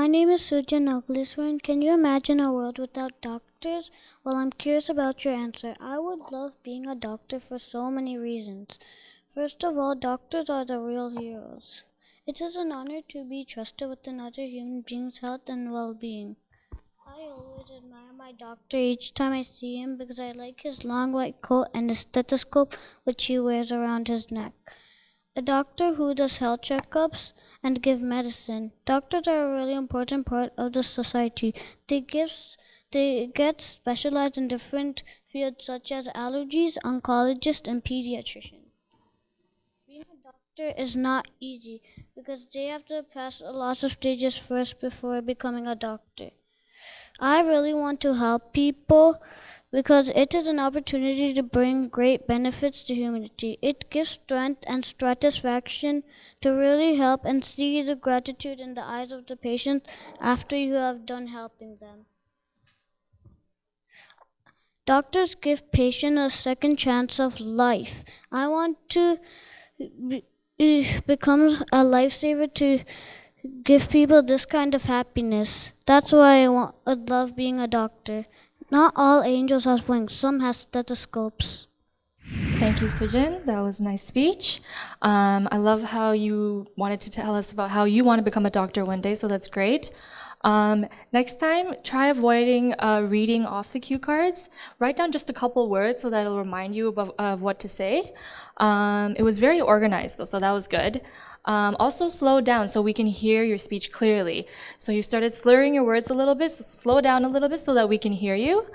My name is Sujan Nogliswaran. Can you imagine a world without doctors? Well, I'm curious about your answer. I would love being a doctor for so many reasons. First of all, doctors are the real heroes. It is an honor to be trusted with another human being's health and well-being. I always admire my doctor each time I see him because I like his long white coat and his stethoscope which he wears around his neck. A doctor who does health checkups and give medicine. Doctors are a really important part of the society. They get specialized in different fields such as allergies, oncologist, and pediatrician. Being a doctor is not easy because they have to pass a lot of stages first before becoming a doctor. I really want to help people because it is an opportunity to bring great benefits to humanity. It gives strength and satisfaction to really help and see the gratitude in the eyes of the patient after you have done helping them. Doctors give patients a second chance of life. I want to become a lifesaver to give people this kind of happiness. That's why I love being a doctor. Not all angels have wings, some have stethoscopes. Thank you, Sujan. That was a nice speech. I love how you wanted to tell us about how you want to become a doctor one day, so that's great. Next time, try avoiding reading off the cue cards. Write down just a couple words so that it'll remind you of what to say. It was very organized, though, so that was good. Also slow down so we can hear your speech clearly. So you started slurring your words a little bit, so slow down a little bit so that we can hear you.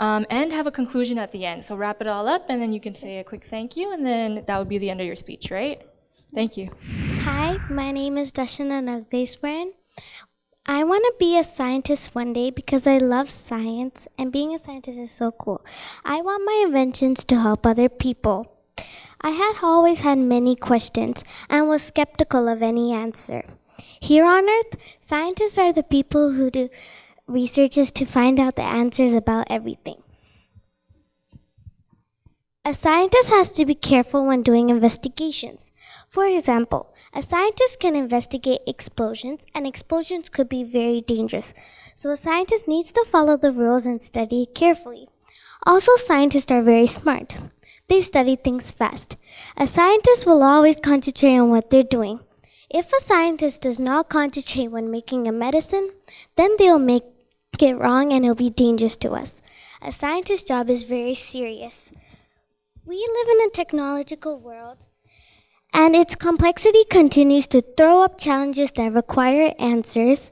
And have a conclusion at the end. So wrap it all up and then you can say a quick thank you and then that would be the end of your speech, right? Thank you. Hi, my name is Dashana Nagdeswaran. I want to be a scientist one day because I love science and being a scientist is so cool. I want my inventions to help other people. I had always had many questions and was skeptical of any answer. Here on Earth, scientists are the people who do researches to find out the answers about everything. A scientist has to be careful when doing investigations. For example, a scientist can investigate explosions, and explosions could be very dangerous. So a scientist needs to follow the rules and study it carefully. Also, scientists are very smart. They study things fast. A scientist will always concentrate on what they're doing. If a scientist does not concentrate when making a medicine, then they'll make it wrong and it'll be dangerous to us. A scientist's job is very serious. We live in a technological world, and its complexity continues to throw up challenges that require answers.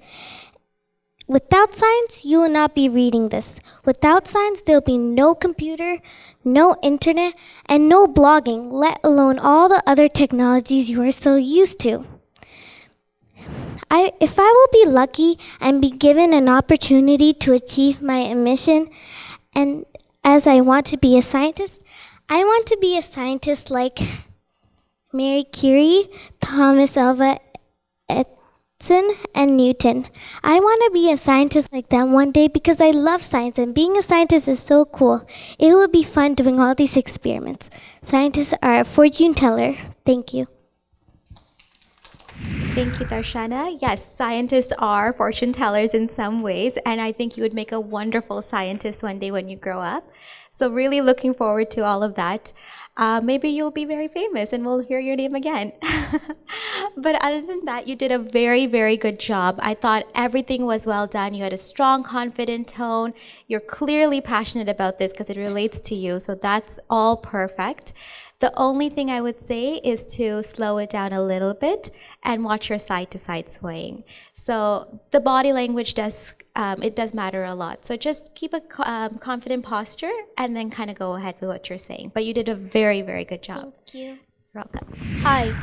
Without science, you will not be reading this. Without science, there will be no computer, no internet, and no blogging, let alone all the other technologies you are so used to. If I will be lucky and be given an opportunity to achieve my mission, and as I want to be a scientist, I want to be a scientist like Marie Curie, Thomas Alva Edison, and Newton. I want to be a scientist like them one day because I love science and being a scientist is so cool. It would be fun doing all these experiments. Scientists are a fortune teller. Thank you. Thank you, Darshana. Yes, scientists are fortune tellers in some ways, and I think you would make a wonderful scientist one day when you grow up. So really looking forward to all of that. Maybe you'll be very famous and we'll hear your name again. But other than that, you did a very, very good job. I thought everything was well done. You had a strong, confident tone. You're clearly passionate about this because it relates to you. So that's all perfect. The only thing I would say is to slow it down a little bit and watch your side-to-side swaying. So the body language does matter a lot. So just keep a confident posture and then kind of go ahead with what you're saying. But you did a very, very good job. Thank you. You're welcome. Hi,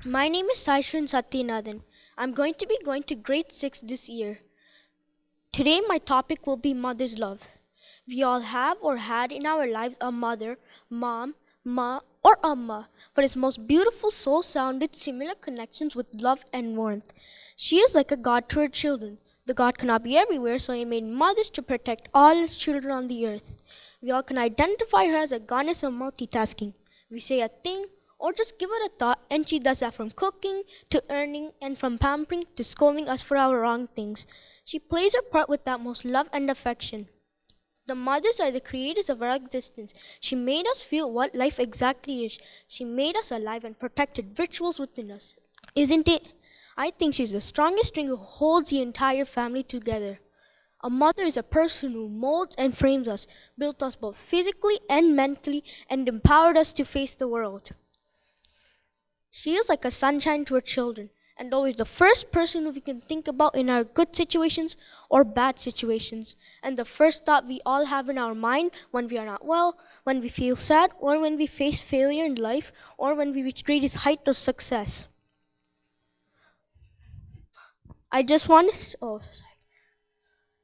my name is Saishran Satyanathan. I'm going to be going to grade 6 this year. Today my topic will be mother's love. We all have or had in our lives a mother, mom, ma, or amma, but its most beautiful soul-sounded similar connections with love and warmth. She is like a god to her children. The God cannot be everywhere, so he made mothers to protect all his children on the earth. We all can identify her as a goddess of multitasking. We say a thing or just give it a thought, and she does that from cooking to earning and from pampering to scolding us for our wrong things. She plays her part with utmost love and affection. The mothers are the creators of our existence. She made us feel what life exactly is. She made us alive and protected rituals within us. Isn't it? I think she's the strongest string who holds the entire family together. A mother is a person who molds and frames us, built us both physically and mentally, and empowered us to face the world. She is like a sunshine to her children, and always the first person who we can think about in our good situations or bad situations, and the first thought we all have in our mind when we are not well, when we feel sad, or when we face failure in life, or when we reach greatest height of success.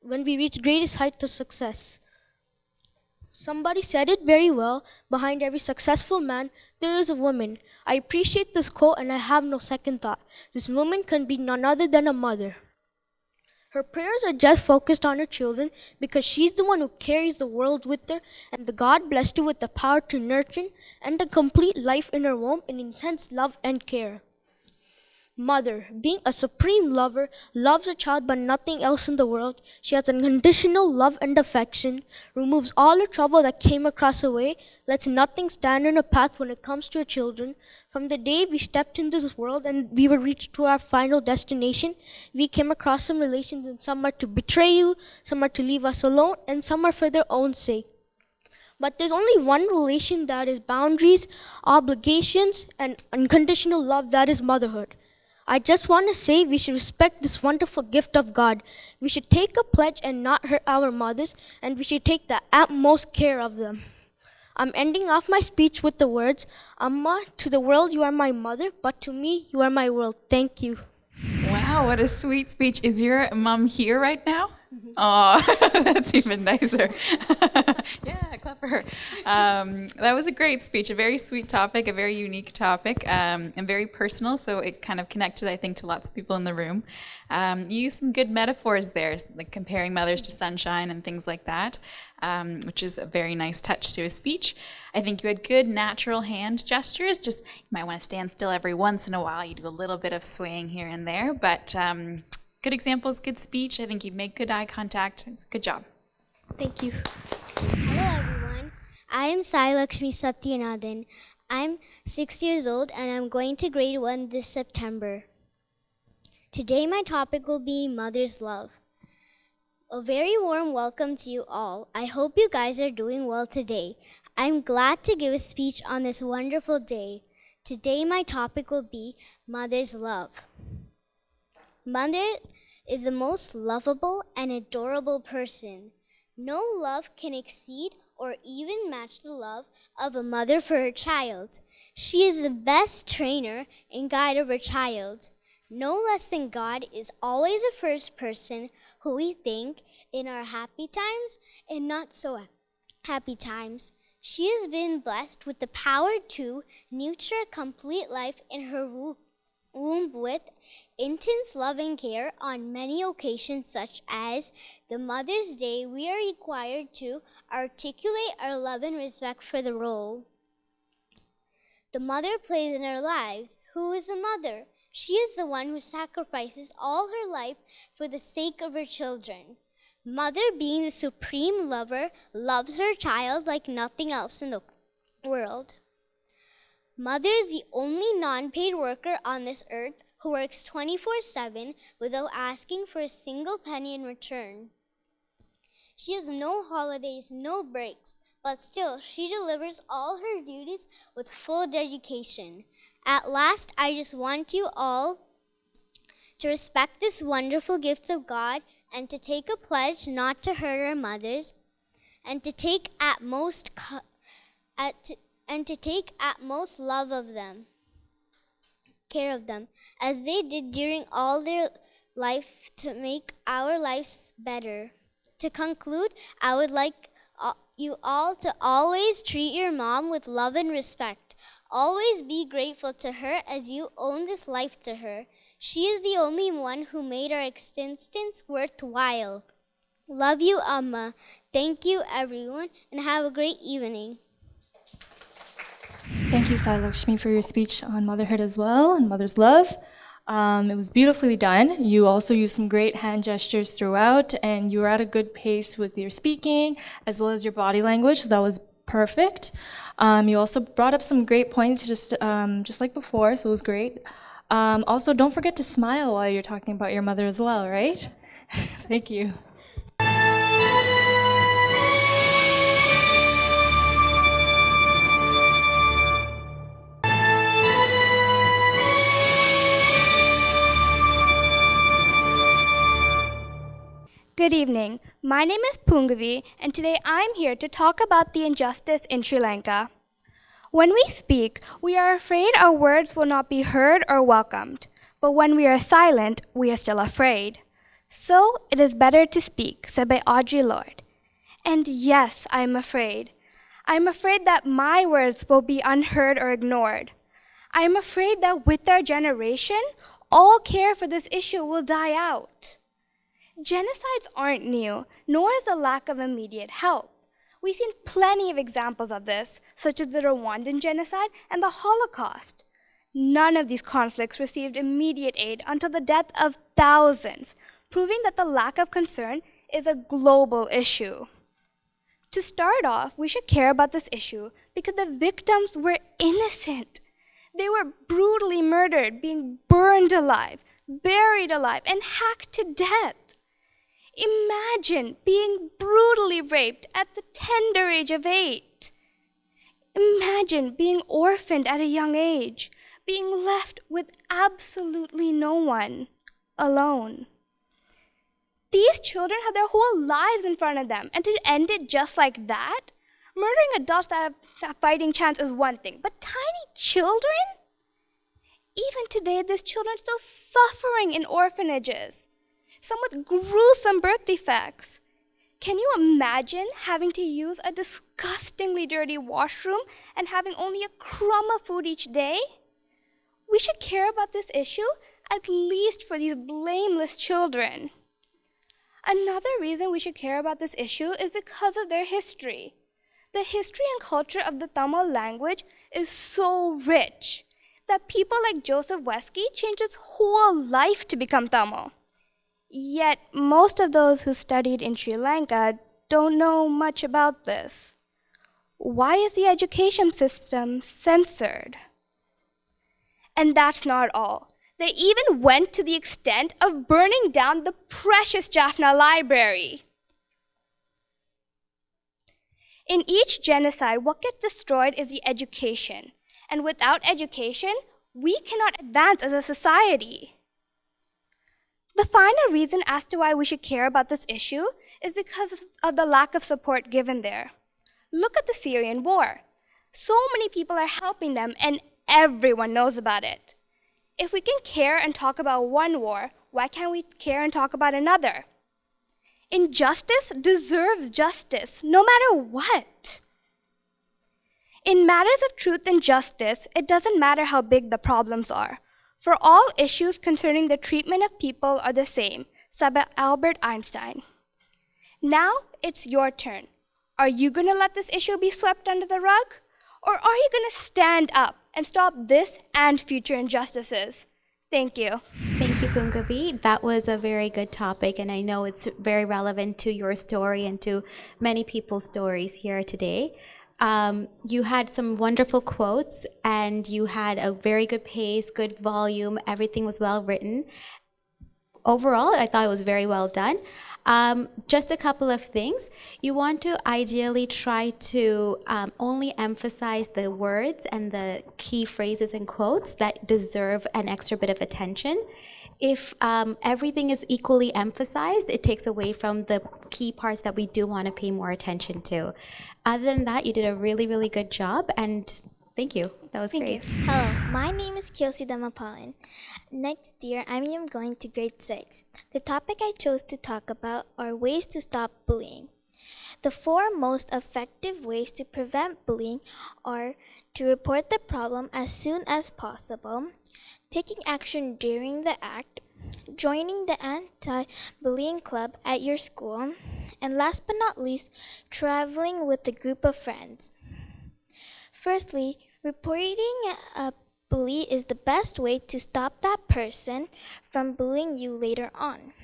When we reach greatest height of success. Somebody said it very well. Behind every successful man, there is a woman. I appreciate this quote and I have no second thought. This woman can be none other than a mother. Her prayers are just focused on her children because she's the one who carries the world with her, and the God blessed her with the power to nurture and a complete life in her womb in intense love and care. Mother, being a supreme lover, loves her child but nothing else in the world. She has unconditional love and affection, removes all the trouble that came across her way, lets nothing stand in her path when it comes to her children. From the day we stepped into this world and we were reached to our final destination, we came across some relations, and some are to betray you, some are to leave us alone, and some are for their own sake. But there's only one relation that is boundaries, obligations, and unconditional love, that is motherhood. I just want to say we should respect this wonderful gift of God. We should take a pledge and not hurt our mothers, and we should take the utmost care of them. I'm ending off my speech with the words, Amma, to the world you are my mother, but to me you are my world. Thank you. Wow, what a sweet speech. Is your mom here right now? Oh, that's even nicer. Yeah, clap for her. That was a great speech, a very sweet topic, a very unique topic, and very personal, so it kind of connected, I think, to lots of people in the room. You used some good metaphors there, like comparing mothers to sunshine and things like that, which is a very nice touch to a speech. I think you had good natural hand gestures. Just, you might want to stand still every once in a while. You do a little bit of swaying here and there, but good examples, good speech. I think you made good eye contact. It's a good job. Thank you. Hello everyone, I am Sai Lakshmi Satyanathan. I'm 6 years old and I'm going to grade 1 this September. Today my topic will be Mother's Love. A very warm welcome to you all. I hope you guys are doing well today. I'm glad to give a speech on this wonderful day. Today my topic will be Mother's Love. Mother is the most lovable and adorable person. No love can exceed or even match the love of a mother for her child. She is the best trainer and guide of her child. No less than God is always the first person who we think in our happy times and not so happy times. She has been blessed with the power to nurture a complete life in her womb with intense love and care on many occasions, such as the Mother's Day. We are required to articulate our love and respect for the role the mother plays in our lives. Who is the mother? She is the one who sacrifices all her life for the sake of her children. Mother, being the supreme lover, loves her child like nothing else in the world. Mother is the only non-paid worker on this earth who works 24/7 without asking for a single penny in return. She has no holidays, no breaks, but still she delivers all her duties with full dedication. At last, I just want you all to respect this wonderful gift of God and to take a pledge not to hurt our mothers and to take utmost love of them, care of them, as they did during all their life to make our lives better. To conclude, I would like you all to always treat your mom with love and respect. Always be grateful to her as you own this life to her. She is the only one who made our existence worthwhile. Love you, Amma. Thank you, everyone, and have a great evening. Thank you, Sai Lakshmi, for your speech on motherhood as well and mother's love. It was beautifully done. You also used some great hand gestures throughout, and you were at a good pace with your speaking as well as your body language. So that was perfect. You also brought up some great points, just like before, so it was great. Also, don't forget to smile while you're talking about your mother as well, right? Thank you. Good evening. My name is Pungavi, and today I'm here to talk about the injustice in Sri Lanka. When we speak, we are afraid our words will not be heard or welcomed. But when we are silent, we are still afraid. So it is better to speak, said by Audre Lorde. And yes, I am afraid. I am afraid that my words will be unheard or ignored. I am afraid that with our generation, all care for this issue will die out. Genocides aren't new, nor is the lack of immediate help. We've seen plenty of examples of this, such as the Rwandan genocide and the Holocaust. None of these conflicts received immediate aid until the death of thousands, proving that the lack of concern is a global issue. To start off, we should care about this issue because the victims were innocent. They were brutally murdered, being burned alive, buried alive, and hacked to death. Imagine being brutally raped at the tender age of 8. Imagine being orphaned at a young age, being left with absolutely no one, alone. These children had their whole lives in front of them, and to end it just like that? Murdering adults that have a fighting chance is one thing, but tiny children? Even today, these children are still suffering in orphanages. Some with gruesome birth defects. Can you imagine having to use a disgustingly dirty washroom and having only a crumb of food each day? We should care about this issue, at least for these blameless children. Another reason we should care about this issue is because of their history. The history and culture of the Tamil language is so rich that people like Joseph Wesky changed his whole life to become Tamil. Yet, most of those who studied in Sri Lanka don't know much about this. Why is the education system censored? And that's not all. They even went to the extent of burning down the precious Jaffna Library. In each genocide, what gets destroyed is the education. And without education, we cannot advance as a society. The final reason as to why we should care about this issue is because of the lack of support given there. Look at the Syrian war. So many people are helping them, and everyone knows about it. If we can care and talk about one war, why can't we care and talk about another? Injustice deserves justice, no matter what. In matters of truth and justice, it doesn't matter how big the problems are. For all issues concerning the treatment of people are the same, said by Albert Einstein. Now it's your turn. Are you going to let this issue be swept under the rug? Or are you going to stand up and stop this and future injustices? Thank you. Thank you, Pungavi. That was a very good topic, and I know it's very relevant to your story and to many people's stories here today. You had some wonderful quotes, and you had a very good pace, good volume. Everything was well written. Overall, I thought it was very well done. Just a couple of things. You want to ideally try to only emphasize the words and the key phrases and quotes that deserve an extra bit of attention. If everything is equally emphasized, it takes away from the key parts that we do want to pay more attention to. Other than that, you did a really, really good job, and thank you. That was great. Hello, my name is Kyosi Damapalan. Next year, I am going to grade 6. The topic I chose to talk about are ways to stop bullying. The 4 most effective ways to prevent bullying are to report the problem as soon as possible, taking action during the act, joining the anti-bullying club at your school, and last but not least, traveling with a group of friends. Firstly, Reporting a bully is the best way to stop that person from bullying you later on.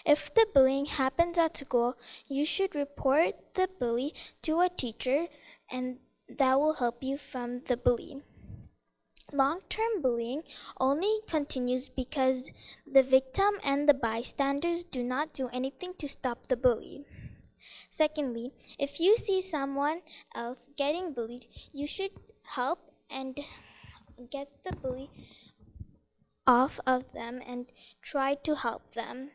If the bullying happens at school, you should report the bully to a teacher, and that will help you from the bully. Long-term bullying only continues because the victim and the bystanders do not do anything to stop the bully. Secondly, if you see someone else getting bullied, you should help and get the bully off of them and try to help them.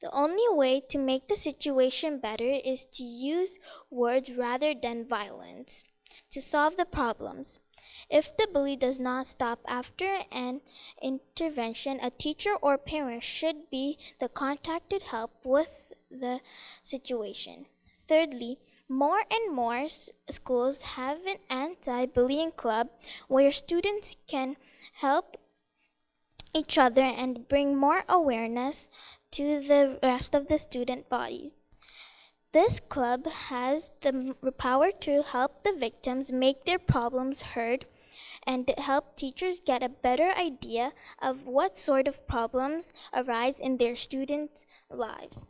The only way to make the situation better is to use words rather than violence to solve the problems. If the bully does not stop after an intervention, a teacher or parent should be the contacted help with the situation. Thirdly, more and more schools have an anti-bullying club where students can help each other and bring more awareness to the rest of the student bodies. This club has the power to help the victims make their problems heard and help teachers get a better idea of what sort of problems arise in their students' lives.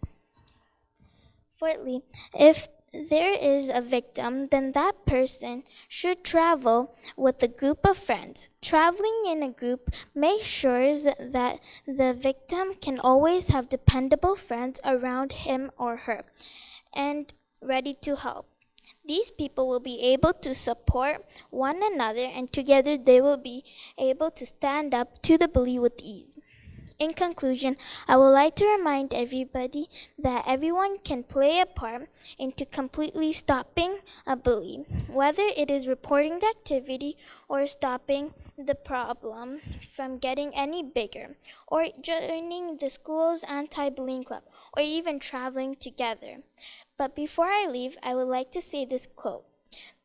Fourthly, if there is a victim, then that person should travel with a group of friends. Traveling in a group makes sure that the victim can always have dependable friends around him or her and ready to help. These people will be able to support one another, and together they will be able to stand up to the bully with ease. In conclusion, I would like to remind everybody that everyone can play a part into completely stopping a bully, whether it is reporting the activity or stopping the problem from getting any bigger, or joining the school's anti-bullying club, or even traveling together. But before I leave, I would like to say this quote: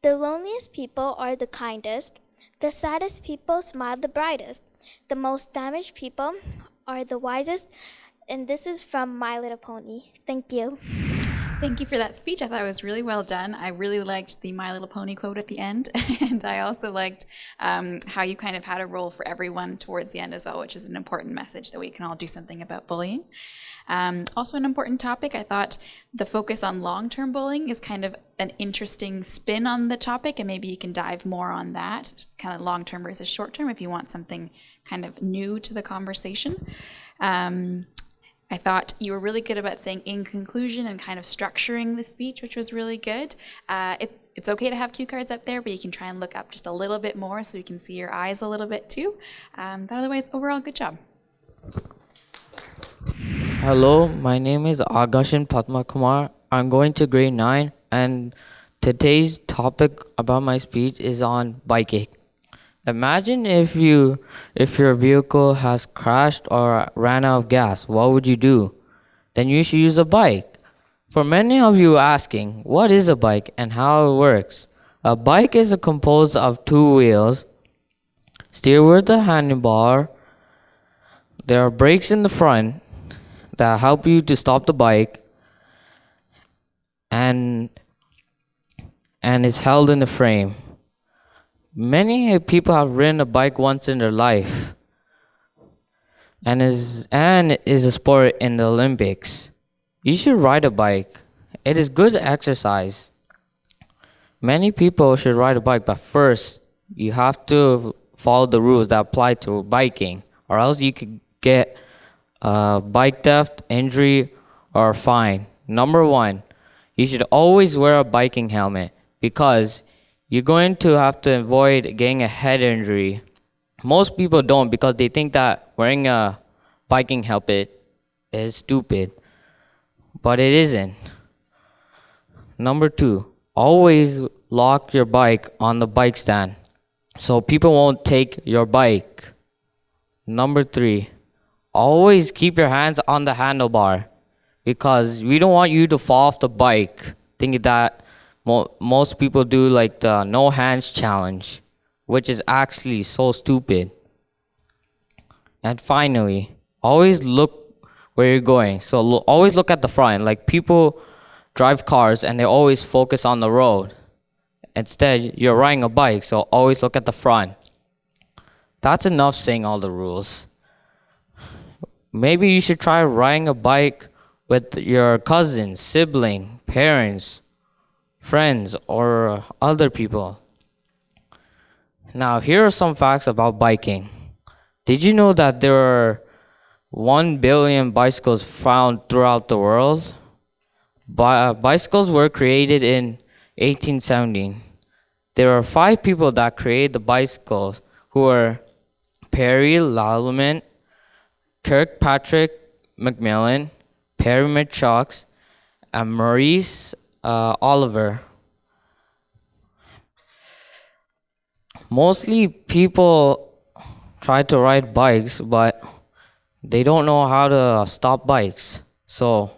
"The loneliest people are the kindest, the saddest people smile the brightest, the most damaged people are the wisest." And this is from My Little Pony. Thank you. Thank you for that speech. I thought it was really well done. I really liked the My Little Pony quote at the end, and I also liked how you kind of had a role for everyone towards the end as well, which is an important message that we can all do something about bullying. Also an important topic. I thought the focus on long-term bullying is kind of an interesting spin on the topic, and maybe you can dive more on that, kind of long-term versus short-term, if you want something kind of new to the conversation. I thought you were really good about saying in conclusion and kind of structuring the speech, which was really good. It's okay to have cue cards up there, but you can try and look up just a little bit more so you can see your eyes a little bit too. But otherwise, overall, good job. Hello, my name is Agashin Padma Kumar. I'm going to grade 9, and today's topic about my speech is on biking. Imagine if your vehicle has crashed or ran out of gas, what would you do? Then you should use a bike. For many of you asking, what is a bike and how it works? A bike is composed of 2 wheels, steered with a handlebar. There are brakes in the front that help you to stop the bike, and it's held in the frame. Many people have ridden a bike once in their life, and is a sport in the Olympics. You should ride a bike. It is good exercise. Many people should ride a bike, but first you have to follow the rules that apply to biking, or else you could get bike theft, injury, or fine. Number 1, you should always wear a biking helmet, because you're going to have to avoid getting a head injury. Most people don't, because they think that wearing a biking helmet is stupid, but it isn't. Number 2, always lock your bike on the bike stand so people won't take your bike. Number 3, always keep your hands on the handlebar, because we don't want you to fall off the bike thinking that most people do like the no hands challenge, which is actually so stupid. And finally, always look where you're going. So always look at the front. Like, people drive cars and they always focus on the road. Instead, you're riding a bike, so always look at the front. That's enough saying all the rules. Maybe you should try riding a bike with your cousin, sibling, parents, friends, or other people. Now, here are some facts about biking. Did you know that there are 1 billion bicycles found throughout the world? Bicycles were created in 1817. There are 5 people that created the bicycles who were Perry Lallement, Kirkpatrick Macmillan, Pyramid Shocks, and Maurice Oliver. Mostly people try to ride bikes, but they don't know how to stop bikes. So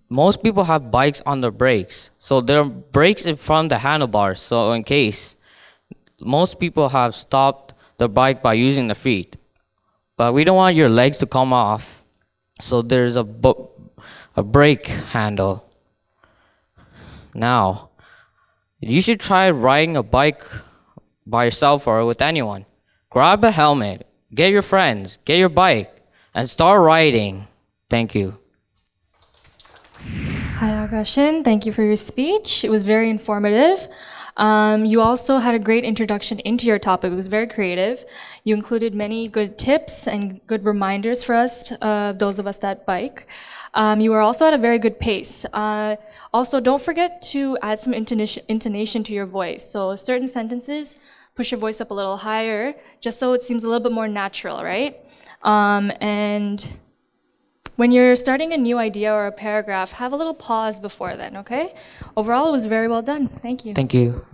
most people have bikes on their brakes. So there are brakes in front of the handlebars. So in case, most people have stopped the bike by using the feet. But we don't want your legs to come off. So there's a brake handle. Now, you should try riding a bike by yourself or with anyone. Grab a helmet, get your friends, get your bike, and start riding. Thank you. Hi, Agashin. Thank you for your speech. It was very informative. You also had a great introduction into your topic. It was very creative. You included many good tips and good reminders for us, those of us that bike. You were also at a very good pace. Also, don't forget to add some intonation to your voice. So certain sentences, push your voice up a little higher, just so it seems a little bit more natural, right? And when you're starting a new idea or a paragraph, have a little pause before then, okay? Overall, it was very well done. Thank you. Thank you.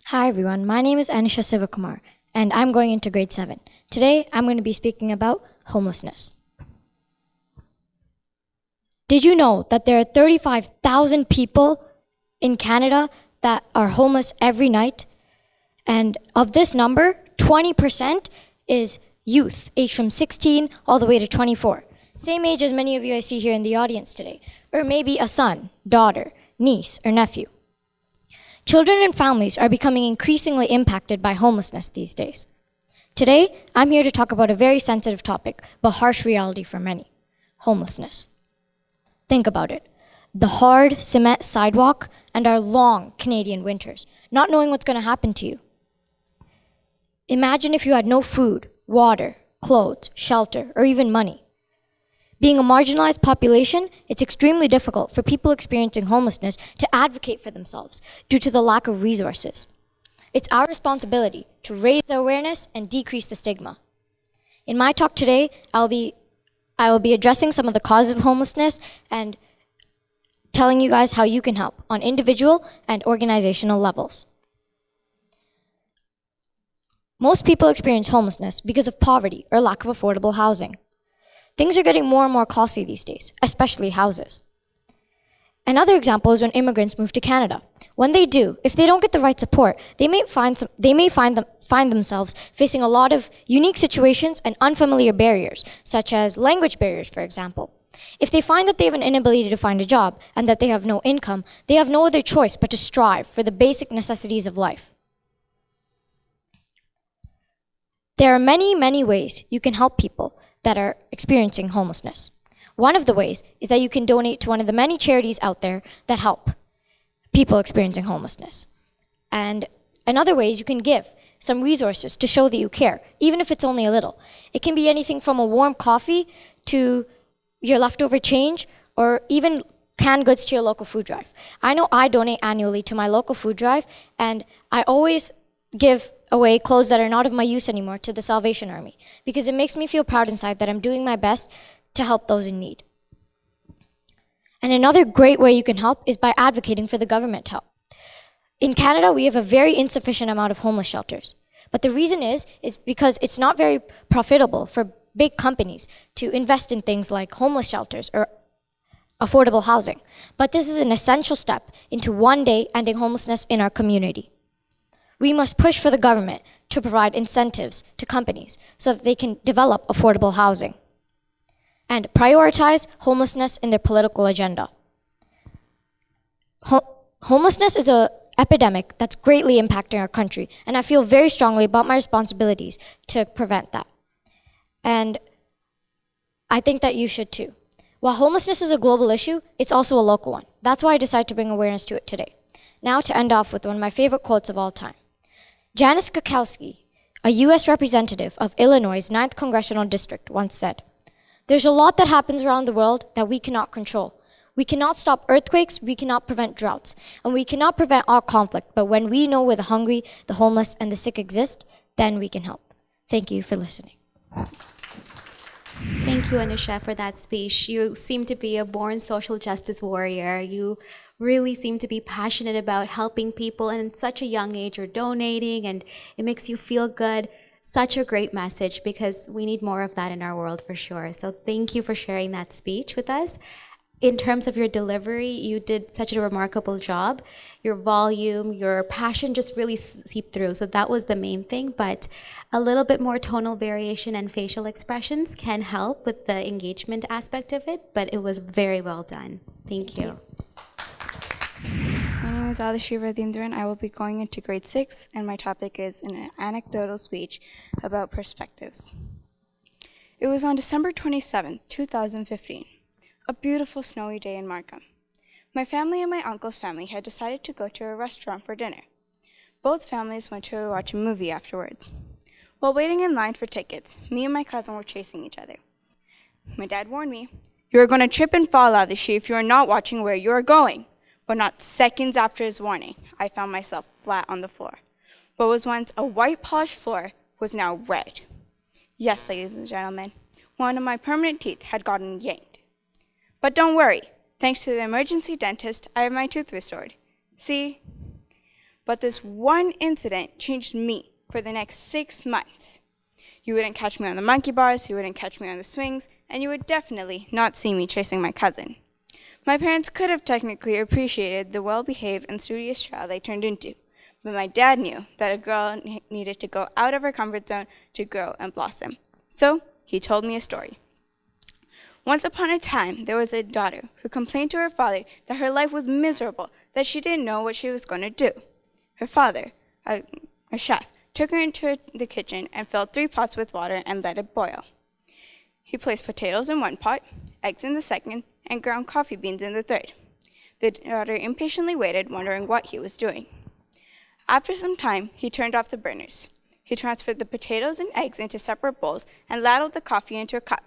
Hi everyone, my name is Anisha Sivakumar, and I'm going into grade 7. Today, I'm going to be speaking about homelessness. Did you know that there are 35,000 people in Canada that are homeless every night? And of this number, 20% is youth, aged from 16 all the way to 24. Same age as many of you I see here in the audience today. Or maybe a son, daughter, niece, or nephew. Children and families are becoming increasingly impacted by homelessness these days. Today, I'm here to talk about a very sensitive topic, but harsh reality for many: homelessness. Think about it. The hard cement sidewalk and our long Canadian winters, not knowing what's going to happen to you. Imagine if you had no food, water, clothes, shelter, or even money. Being a marginalized population, it's extremely difficult for people experiencing homelessness to advocate for themselves due to the lack of resources. It's our responsibility to raise the awareness and decrease the stigma. In my talk today, I will be addressing some of the causes of homelessness and telling you guys how you can help on individual and organizational levels. Most people experience homelessness because of poverty or lack of affordable housing. Things are getting more and more costly these days, especially houses. Another example is when immigrants move to Canada. When they do, if they don't get the right support, they may find themselves facing a lot of unique situations and unfamiliar barriers, such as language barriers, for example. If they find that they have an inability to find a job and that they have no income, they have no other choice but to strive for the basic necessities of life. There are many, many ways you can help people that are experiencing homelessness. One of the ways is that you can donate to one of the many charities out there that help people experiencing homelessness. And another way is you can give some resources to show that you care, even if it's only a little. It can be anything from a warm coffee to your leftover change, or even canned goods to your local food drive. I know I donate annually to my local food drive, and I always give away clothes that are not of my use anymore to the Salvation Army, because it makes me feel proud inside that I'm doing my best to help those in need. And another great way you can help is by advocating for the government to help. In Canada, we have a very insufficient amount of homeless shelters. But the reason is because it's not very profitable for big companies to invest in things like homeless shelters or affordable housing. But this is an essential step into one day ending homelessness in our community. We must push for the government to provide incentives to companies so that they can develop affordable housing and prioritize homelessness in their political agenda. Homelessness is an epidemic that's greatly impacting our country, and I feel very strongly about my responsibilities to prevent that. And I think that you should too. While homelessness is a global issue, it's also a local one. That's why I decided to bring awareness to it today. Now to end off with one of my favorite quotes of all time. Janice Kukowski, a U.S. representative of Illinois' 9th Congressional District, once said, "There's a lot that happens around the world that we cannot control. We cannot stop earthquakes, we cannot prevent droughts, and we cannot prevent all conflict, but when we know where the hungry, the homeless, and the sick exist, then we can help." Thank you for listening. Thank you, Anusha, for that speech. You seem to be a born social justice warrior. You really seem to be passionate about helping people, and at such a young age you're donating, and it makes you feel good. Such a great message, because we need more of that in our world for sure. So thank you for sharing that speech with us. In terms of your delivery, you did such a remarkable job. Your volume, your passion just really seeped through. So that was the main thing, but a little bit more tonal variation and facial expressions can help with the engagement aspect of it, but it was very well done. Thank you. My name is Adishri Radindran. I will be going into grade 6, and my topic is an anecdotal speech about perspectives. It was on December 27, 2015. A beautiful snowy day in Markham. My family and my uncle's family had decided to go to a restaurant for dinner. Both families went to watch a movie afterwards. While waiting in line for tickets, me and my cousin were chasing each other. My dad warned me, "You are going to trip and fall, Adishri, if you are not watching where you are going." But not seconds after his warning, I found myself flat on the floor. What was once a white polished floor was now red. Yes, ladies and gentlemen, one of my permanent teeth had gotten yanked. But don't worry, thanks to the emergency dentist, I have my tooth restored. See? But this one incident changed me for the next 6 months. You wouldn't catch me on the monkey bars, you wouldn't catch me on the swings, and you would definitely not see me chasing my cousin. My parents could have technically appreciated the well-behaved and studious child I turned into, but my dad knew that a girl needed to go out of her comfort zone to grow and blossom. So he told me a story. Once upon a time, there was a daughter who complained to her father that her life was miserable, that she didn't know what she was going to do. Her father, a chef, took her into the kitchen and filled 3 pots with water and let it boil. He placed potatoes in 1 pot, eggs in the second, and ground coffee beans in the third. The daughter impatiently waited, wondering what he was doing. After some time, he turned off the burners. He transferred the potatoes and eggs into separate bowls and ladled the coffee into a cup.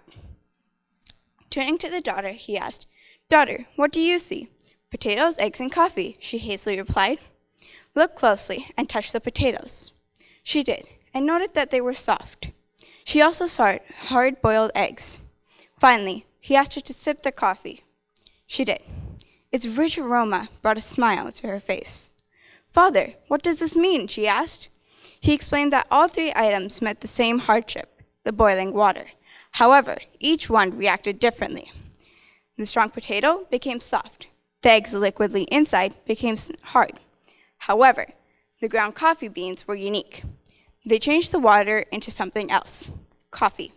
Turning to the daughter, he asked, "Daughter, what do you see?" "Potatoes, eggs, and coffee," she hastily replied. "Look closely and touch the potatoes." She did, and noted that they were soft. She also saw hard-boiled eggs. Finally, he asked her to sip the coffee. She did. Its rich aroma brought a smile to her face. "Father, what does this mean?" she asked. He explained that all 3 items met the same hardship, the boiling water. However, each one reacted differently. The strong potato became soft. The eggs liquidly inside became hard. However, the ground coffee beans were unique. They changed the water into something else, coffee.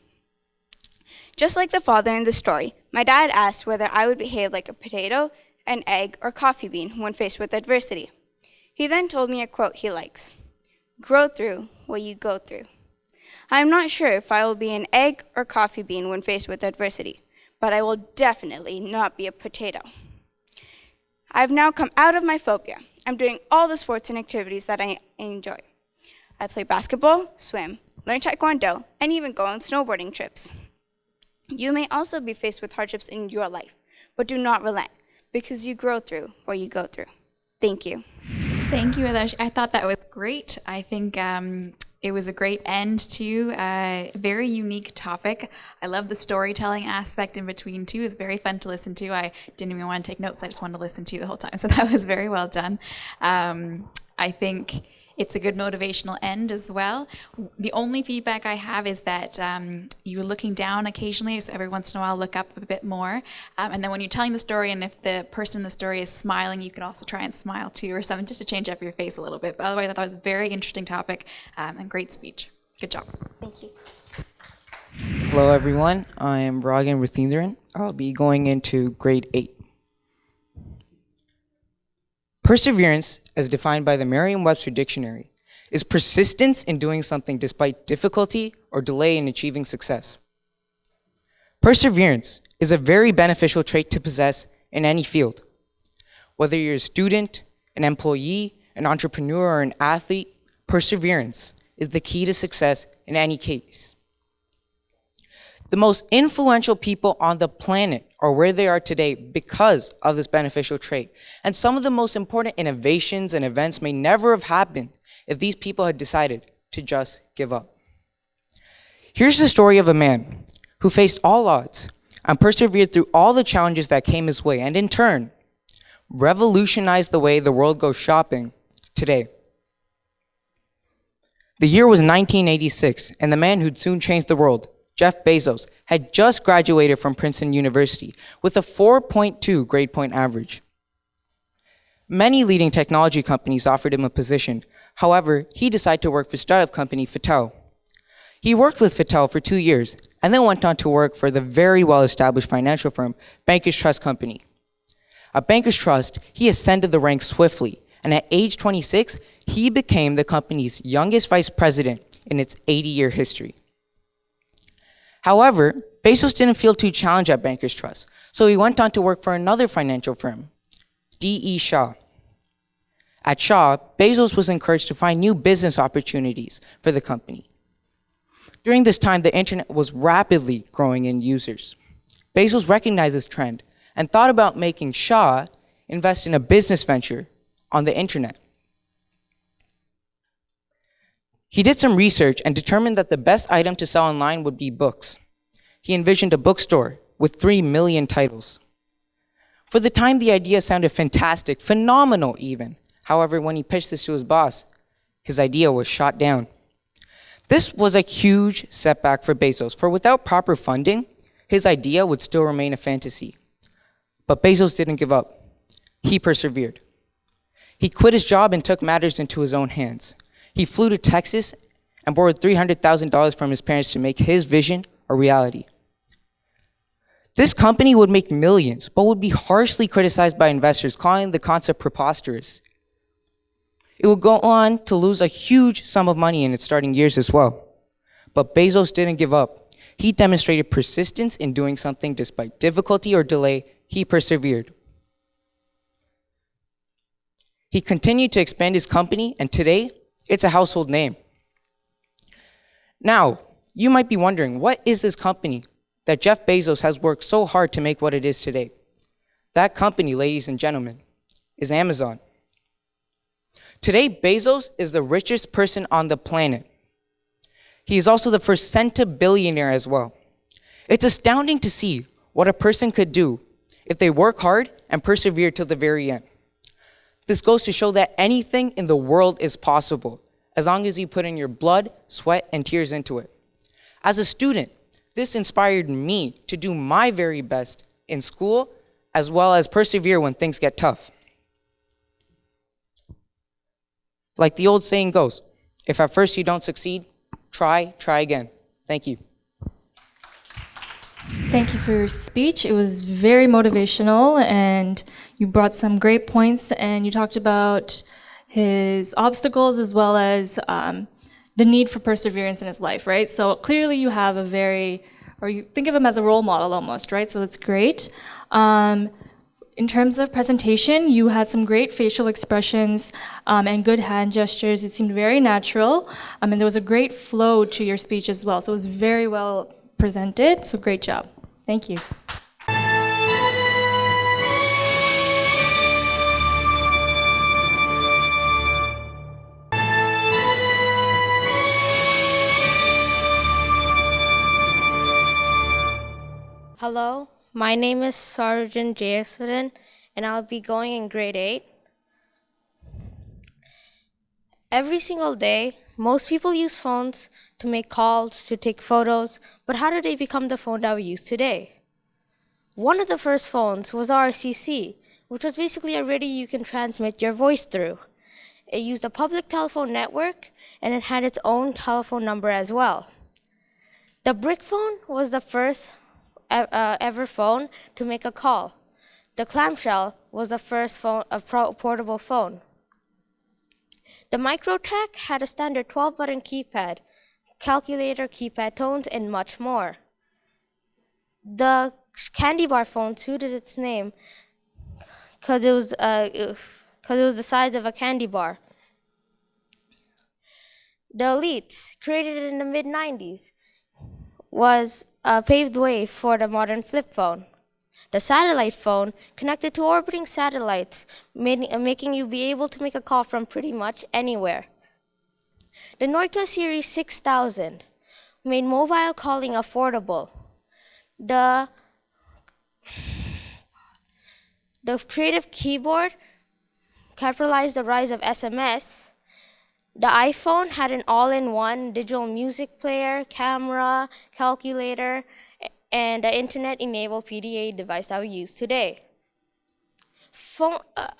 Just like the father in the story, my dad asked whether I would behave like a potato, an egg, or coffee bean when faced with adversity. He then told me a quote he likes, "Grow through what you go through." I am not sure if I will be an egg or coffee bean when faced with adversity, but I will definitely not be a potato. I have now come out of my phobia. I'm doing all the sports and activities that I enjoy. I play basketball, swim, learn taekwondo, and even go on snowboarding trips. You may also be faced with hardships in your life, but do not relent, because you grow through what you go through. Thank you. Thank you, Adarsh. I thought that was great. I think it was a great end to a very unique topic. I love the storytelling aspect in between too. It was very fun to listen to. I didn't even want to take notes. I just wanted to listen to you the whole time. So that was very well done. I think It's a good motivational end as well. The only feedback I have is that you're looking down occasionally, so every once in a while look up a bit more. And then when you're telling the story, and if the person in the story is smiling, you can also try and smile too, or something just to change up your face a little bit. But otherwise, I thought that was a very interesting topic and great speech. Good job. Thank you. Hello everyone, I am Ragan Rathindran. I'll be going into grade 8. Perseverance, as defined by the Merriam-Webster Dictionary, is persistence in doing something despite difficulty or delay in achieving success. Perseverance is a very beneficial trait to possess in any field. Whether you're a student, an employee, an entrepreneur, or an athlete, perseverance is the key to success in any case. The most influential people on the planet are where they are today because of this beneficial trait. And some of the most important innovations and events may never have happened if these people had decided to just give up. Here's the story of a man who faced all odds and persevered through all the challenges that came his way, and in turn, revolutionized the way the world goes shopping today. The year was 1986, and the man who'd soon change the world, Jeff Bezos, had just graduated from Princeton University with a 4.2 grade point average. Many leading technology companies offered him a position. However, he decided to work for startup company Fattel. He worked with Fattel for 2 years and then went on to work for the very well-established financial firm, Bankers Trust Company. At Bankers Trust, he ascended the ranks swiftly, and at age 26, he became the company's youngest vice president in its 80-year history. However, Bezos didn't feel too challenged at Bankers Trust, so he went on to work for another financial firm, D.E. Shaw. At Shaw, Bezos was encouraged to find new business opportunities for the company. During this time, the internet was rapidly growing in users. Bezos recognized this trend and thought about making Shaw invest in a business venture on the internet. He did some research and determined that the best item to sell online would be books. He envisioned a bookstore with 3 million titles. For the time, the idea sounded fantastic, phenomenal even. However, when he pitched this to his boss, his idea was shot down. This was a huge setback for Bezos, for without proper funding, his idea would still remain a fantasy. But Bezos didn't give up. He persevered. He quit his job and took matters into his own hands. He flew to Texas and borrowed $300,000 from his parents to make his vision a reality. This company would make millions, but would be harshly criticized by investors, calling the concept preposterous. It would go on to lose a huge sum of money in its starting years as well. But Bezos didn't give up. He demonstrated persistence in doing something despite difficulty or delay. He persevered. He continued to expand his company, and today, it's a household name. Now, you might be wondering, what is this company that Jeff Bezos has worked so hard to make what it is today? That company, ladies and gentlemen, is Amazon. Today, Bezos is the richest person on the planet. He is also the first centibillionaire as well. It's astounding to see what a person could do if they work hard and persevere till the very end. This goes to show that anything in the world is possible, as long as you put in your blood, sweat, and tears into it. As a student, this inspired me to do my very best in school, as well as persevere when things get tough. Like the old saying goes, if at first you don't succeed, try again. Thank you. Thank you for your speech. It was very motivational, and you brought some great points, and you talked about his obstacles as well as the need for perseverance in his life, right? So clearly you have you think of him as a role model almost, right? So that's great. In terms of presentation, you had some great facial expressions and good hand gestures. It seemed very natural, and there was a great flow to your speech as well. So it was very well presented, so great job. Thank you. Hello, my name is Sarjan Jayaswaran, and I'll be going in grade 8. Every single day, most people use phones to make calls, to take photos, but how did they become the phone that we use today? One of the first phones was RCC, which was basically a radio you can transmit your voice through. It used a public telephone network, and it had its own telephone number as well. The brick phone was the first ever phone to make a call. The clamshell was the first portable phone. The Microtech had a standard 12-button keypad, calculator, keypad tones, and much more. The candy bar phone suited its name because it was the size of a candy bar. The Elite, created in the mid-90s, was paved way for the modern flip phone. The satellite phone connected to orbiting satellites, making you be able to make a call from pretty much anywhere. The Nokia Series 6000 made mobile calling affordable. The Creative Keyboard capitalized the rise of SMS. The iPhone had an all-in-one digital music player, camera, calculator, and the internet-enabled PDA device that we use today.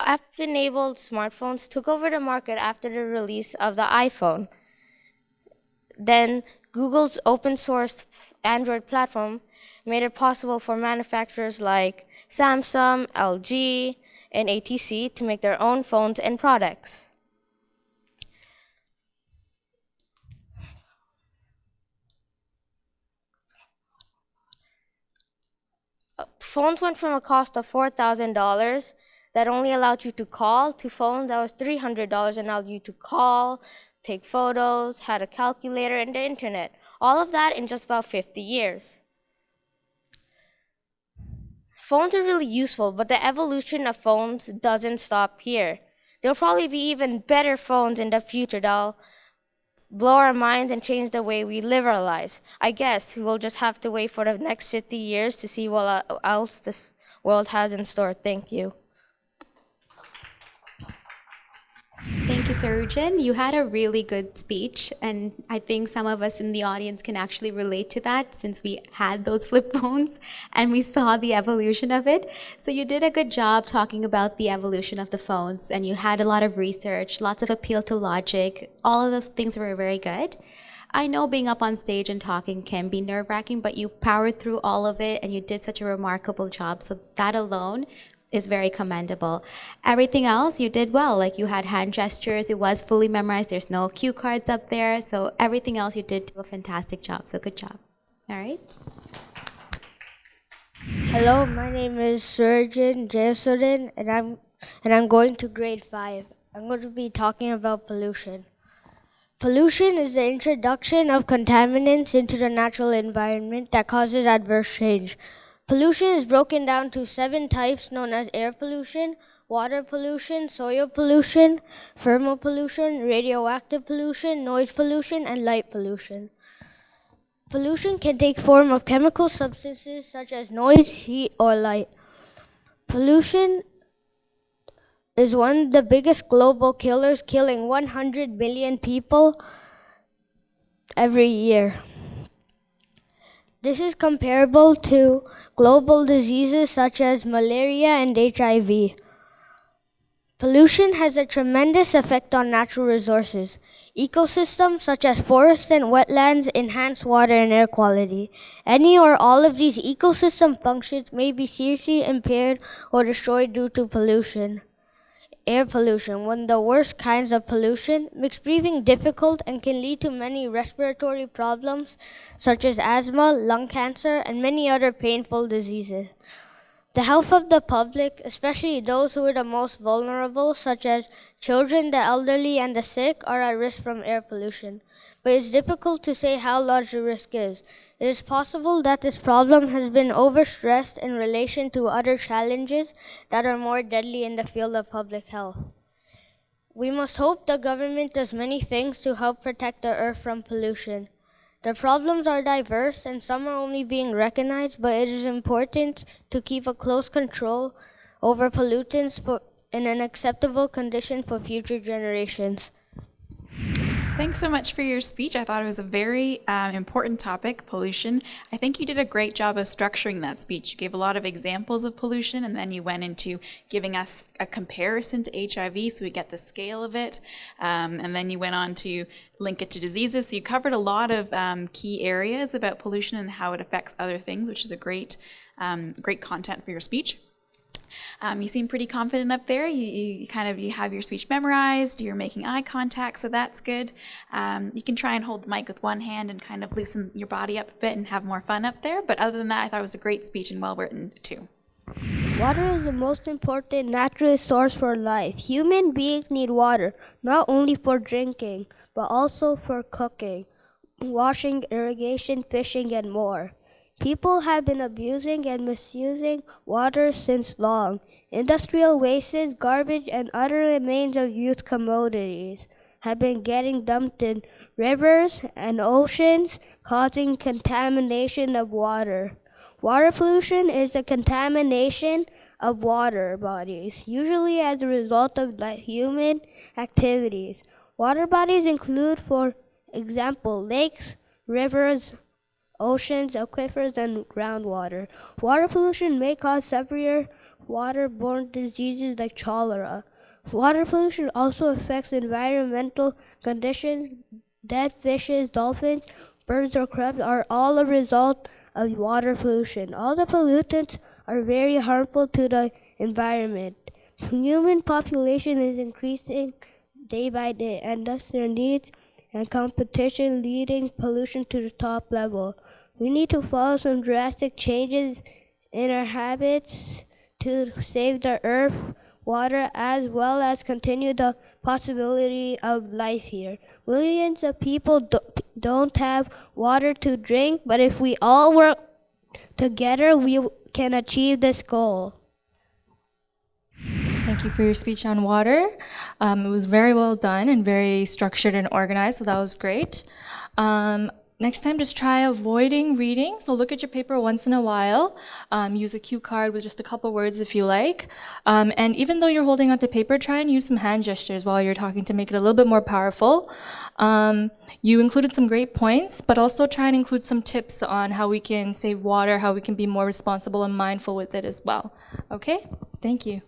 App-enabled smartphones took over the market after the release of the iPhone. Then Google's open-source Android platform made it possible for manufacturers like Samsung, LG, and ATC to make their own phones and products. Phones went from a cost of $4,000 that only allowed you to call to phones that was $300 and allowed you to call, take photos, had a calculator, and the internet. All of that in just about 50 years. Phones are really useful, but the evolution of phones doesn't stop here. There'll probably be even better phones in the future that'll blow our minds and change the way we live our lives. I guess we'll just have to wait for the next 50 years to see what else this world has in store. Thank you. Thank you, Sarujan. You had a really good speech, and I think some of us in the audience can actually relate to that since we had those flip phones and we saw the evolution of it. So you did a good job talking about the evolution of the phones, and you had a lot of research, lots of appeal to logic. All of those things were very good. I know being up on stage and talking can be nerve-wracking, but you powered through all of it and you did such a remarkable job. So that alone is very commendable. Everything else you did well, like you had hand gestures, it was fully memorized, there's no cue cards up there, so everything else you did do a fantastic job, so good job. All right. Hello, my name is Surjan Jayasuddin, and I'm going to grade 5. I'm going to be talking about pollution. Pollution is the introduction of contaminants into the natural environment that causes adverse change. Pollution is broken down to 7 types known as air pollution, water pollution, soil pollution, thermal pollution, radioactive pollution, noise pollution, and light pollution. Pollution can take form of chemical substances such as noise, heat, or light. Pollution is one of the biggest global killers, killing 100 billion people every year. This is comparable to global diseases such as malaria and HIV. Pollution has a tremendous effect on natural resources. Ecosystems such as forests and wetlands enhance water and air quality. Any or all of these ecosystem functions may be seriously impaired or destroyed due to pollution. Air pollution, one of the worst kinds of pollution, makes breathing difficult and can lead to many respiratory problems such as asthma, lung cancer, and many other painful diseases. The health of the public, especially those who are the most vulnerable, such as children, the elderly, and the sick, are at risk from air pollution. But it's difficult to say how large the risk is. It is possible that this problem has been overstressed in relation to other challenges that are more deadly in the field of public health. We must hope the government does many things to help protect the earth from pollution. The problems are diverse and some are only being recognized, but it is important to keep a close control over pollutants in an acceptable condition for future generations. Thanks so much for your speech. I thought it was a very important topic, pollution. I think you did a great job of structuring that speech. You gave a lot of examples of pollution, and then you went into giving us a comparison to HIV so we get the scale of it. And then you went on to link it to diseases. So you covered a lot of key areas about pollution and how it affects other things, which is a great content for your speech. You seem pretty confident up there. You have your speech memorized. You're making eye contact, so that's good. You can try and hold the mic with one hand and kind of loosen your body up a bit and have more fun up there. But other than that, I thought it was a great speech and well written too. Water is the most important natural resource for life. Human beings need water, not only for drinking, but also for cooking, washing, irrigation, fishing, and more. People have been abusing and misusing water since long. Industrial wastes, garbage, and other remains of used commodities have been getting dumped in rivers and oceans, causing contamination of water. Water pollution is the contamination of water bodies, usually as a result of human activities. Water bodies include, for example, lakes, rivers, oceans, aquifers, and groundwater. Water pollution may cause severe waterborne diseases like cholera. Water pollution also affects environmental conditions. Dead fishes, dolphins, birds, or crabs are all a result of water pollution. All the pollutants are very harmful to the environment. Human population is increasing day by day, and thus their needs and competition leading pollution to the top level. We need to follow some drastic changes in our habits to save the earth, water, as well as continue the possibility of life here. Millions of people don't have water to drink, but if we all work together, we can achieve this goal. Thank you for your speech on water. It was very well done and very structured and organized, so that was great. Next time, just try avoiding reading. So look at your paper once in a while. Use a cue card with just a couple words if you like. And even though you're holding onto paper, try and use some hand gestures while you're talking to make it a little bit more powerful. You included some great points, but also try and include some tips on how we can save water, how we can be more responsible and mindful with it as well. Okay? Thank you.